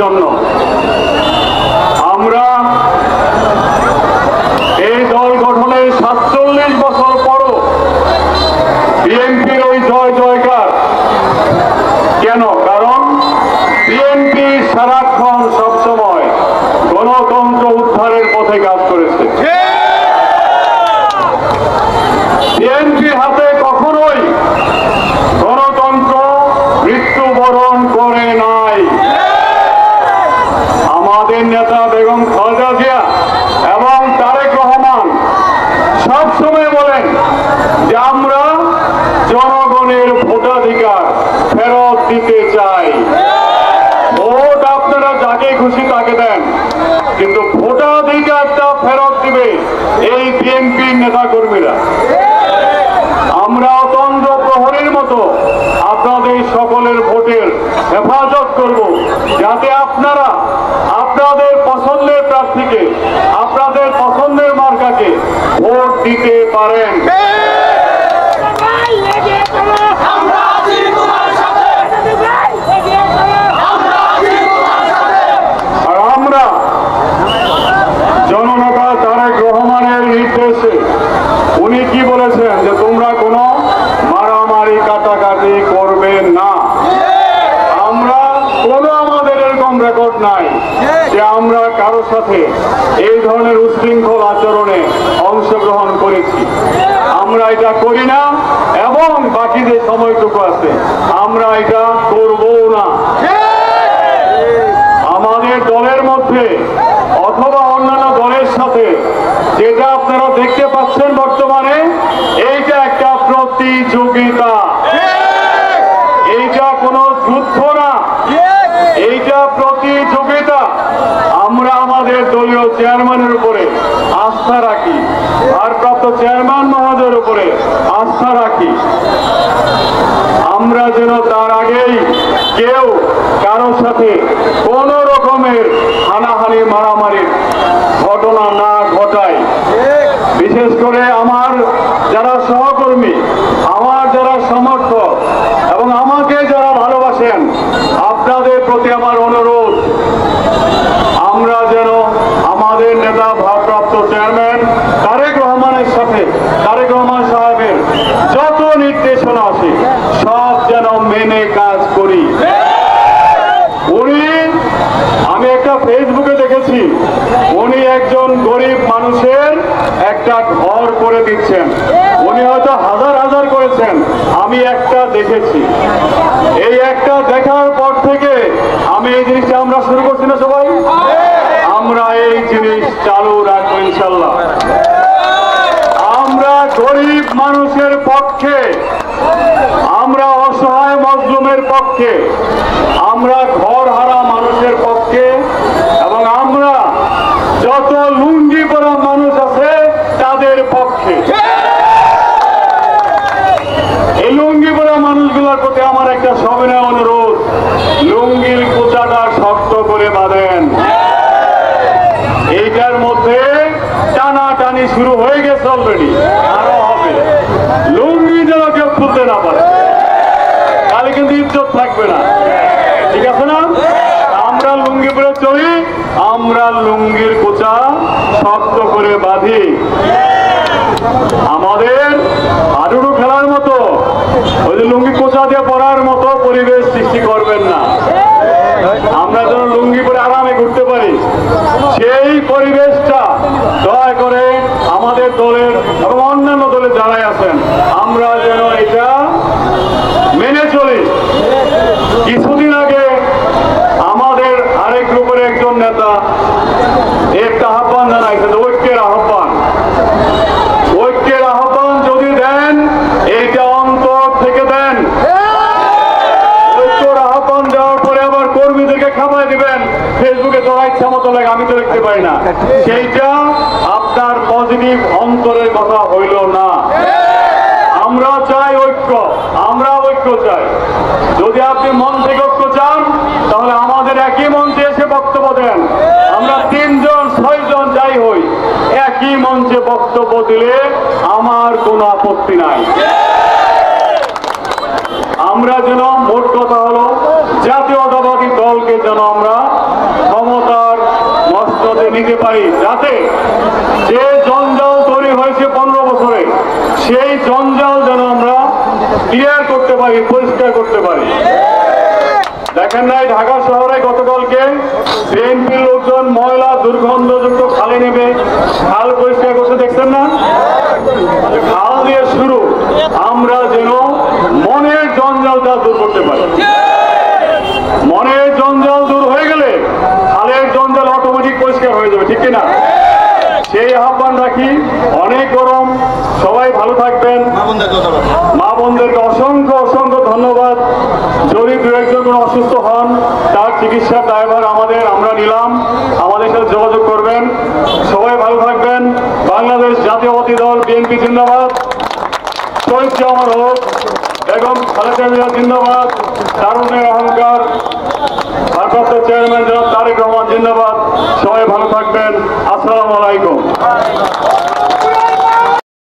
জন্য। আমরা এই দল গঠনের ৪৭ বছর পরও বিএনপির ওই জয় জয়কার কেন? কারণ বিএনপি সারাক্ষণ সবসময় গণতন্ত্র উদ্ধারের পথে কাজ করেছে। বিএনপির হাতে কখনোই গণতন্ত্র মৃত্যুবরণ করে নাই। আমাদের নেতা বেগম খালেদা জিয়া এবং তারেক রহমান সবসময় বলেন যে আমরা জনগণের ভোটাধিকার ফেরত দিতে চাই। ভোট আপনারা যাকে খুশি তাকে দেন, কিন্তু ভোটাধিকারটা ফেরত দিবে এই বিএনপির নেতা কর্মীরা। আমরা অতন্দ্র প্রহরীর মতো আপনাদের সকলের ভোটের হেফাজত করব, যাতে আপনারা আপনাদের পছন্দের প্রার্থীকে, আপনাদের পছন্দের মার্কাকে ভোট দিতে পারেন। আর আমরা জননেতা তারেক রহমানের নির্দেশে উনি কি বলেছেন যে তোমরা কোনো মারামারি কাটাকাটি করবে না। আমরা কোনো আমাদের এরকম রেকর্ড নাই যে আমরা কারো সাথে এই ধরনের উশৃঙ্খল আচরণে অংশগ্রহণ করেছি। আমরা এটা করি না এবং বাকি যে সময়টুকু আছে আমরা এটা করবো না। আমাদের দলের মধ্যে অথবা অন্যান্য দলের সাথে যেটা আপনারা দেখতে পাচ্ছেন বর্তমানে, এইটা একটা প্রতিযোগিতা, এইটা কোনো যুদ্ধ না, এইটা প্রতিযোগিতা। আমরা আমাদের দলীয় চেয়ারম্যানের উপরে আস্থা রাখি, ভারপ্রাপ্ত চেয়ারম্যান মহোদয়ের উপরে আস্থা রাখি। আমরা যেন তার আগেই কেউ কারো সাথে কোন রকমের হানাহানি মারামারির ঘটনা না ঘটায়। বিশেষ করে আমার যারা সহকর্মী, আমার যারা সমর্থক এবং আমাকে যারা ভালোবাসেন, আপনাদের প্রতি আমার অনুরোধ, আমরা যেন আমাদের নেতা ভারপ্রাপ্ত চেয়ারম্যান তারেক রহমানের সাথে, তারেক রহমান সাহেবের যত নির্দেশনা আছে সব যেন মেনে কাজ করি। আমি একটা ফেসবুকে দেখেছি উনি একজন গরিব মানুষের একটা ঘর করে দিচ্ছেন। উনি হয়তো হাজার হাজার করেছেন, আমি একটা দেখেছি। এই একটা দেখার পর থেকে আমি এই জিনিসটা আমরা শুরু করছি না সবাই, আমরা এই জিনিস চালু রাখবো ইনশাল্লাহ। আমরা গরিব মানুষের পক্ষে, আমরা অসহায় মজলুমের পক্ষে, আমরা ঘর হারা মানুষের পক্ষে, এবং আমরা যত লুঙ্গি পরা মানুষ আছে তাদের পক্ষে। এই লুঙ্গি পরা মানুষগুলোর প্রতি আমার একটা সবিনয় অনুরোধ, লুঙ্গির কোচাটা শক্ত করে বাঁধেন। এইটার মধ্যে টানাটানি শুরু হয়ে গেছে অলরেডি, আরো হবে। লুঙ্গি যেন কেউ খুলতে না পারে, তাহলে কিন্তু ইজ্জত থাকবে না, ঠিক আছে না? আমরা লুঙ্গি পরে চলি, আমরা লুঙ্গির কোচা শক্ত করে বাঁধি। আমাদের হাডুডু খেলার মতো ওই যে লুঙ্গি কোচা দিয়ে পড়ার মতো পরিবেশ সৃষ্টি করবেন না। আমরা যেন লুঙ্গি পরে আরামে ঘুরতে পারি, সেই পরিবেশটা দয়া করে আমাদের দলের এবং অন্যান্য দলের যারাই আছেন আমরা যেন এটা মেনে চলি। কিছুদিন আগে আমাদের আরেক গ্রুপের একজন নেতা একটা আহ্বান জানাইছেন, ঐক্যের আহ্বান। ঐক্যের আহ্বান যদি দেন এইটা অন্তর থেকে দেন। ঐক্যের আহ্বান দেওয়ার পরে আবার কর্মীদেরকে খামায় দিবেন, ফেসবুকে তোরা ইচ্ছা মতো লাগে, আমি তো লিখতে পারি না, সেইটা আপনার পজিটিভ অন্তরের কথা হইল না। আমরা চাই ঐক্য, আমরা ঐক্য চাই। যদি আপনি মন থেকে ঐক্য চান তাহলে আমাদের একই মঞ্চে এসে বক্তব্য দেন। আমরা 3 জন 6 জন যাই হই, একই মঞ্চে বক্তব্য দিলে আমার কোনো আপত্তি নাই। আমরা যেন, মোট কথা হলো জাতীয়তাবাদী দলকে যেন আমরা নিতে পারি, যাতে যে জঞ্জাল তৈরি হয়েছে 15 বছরে সেই জঞ্জাল যেন আমরা ক্লিয়ার করতে পারি, পরিষ্কার করতে পারি। দেখেন নাই ঢাকা শহরে গতকালকে বিএনপির লোকজন ময়লা দুর্গন্ধযুক্ত খালে নেমে খাল পরিষ্কার করতে দেখছেন না? খাল দিয়ে শুরু, আমরা যেন মনের জঞ্জালটা দূর করতে পারি। মনের জঞ্জাল দূর হয়ে গেলে খালের জঞ্জাল অটোমেটিক পরিষ্কার হয়ে যাবে, ঠিক কিনা? সেই আহ্বান রাখি। অনেক গরম, সবাই ভালো থাকবেন। মা বোনদেরকে অসংখ্য অসংখ্য ধন্যবাদ। যদি দু একজন কোনো অসুস্থ হন, তার চিকিৎসার দায়ভার আমরা নিলাম। আমাদের সাথে যোগাযোগ করবেন। সবাই ভালো থাকবেন। বাংলাদেশ জাতীয়তাবাদী দল বিএনপি জিন্দাবাদ। শহীদ জামান হোক, বেগম খালেদা জিয়া জিন্দাবাদ। তারুণের অহংকার ভারপ্রাপ্ত চেয়ারম্যান জনাব তারেক রহমান জিন্দাবাদ। সবাই ভালো থাকবেন। আসসালামু আলাইকুম।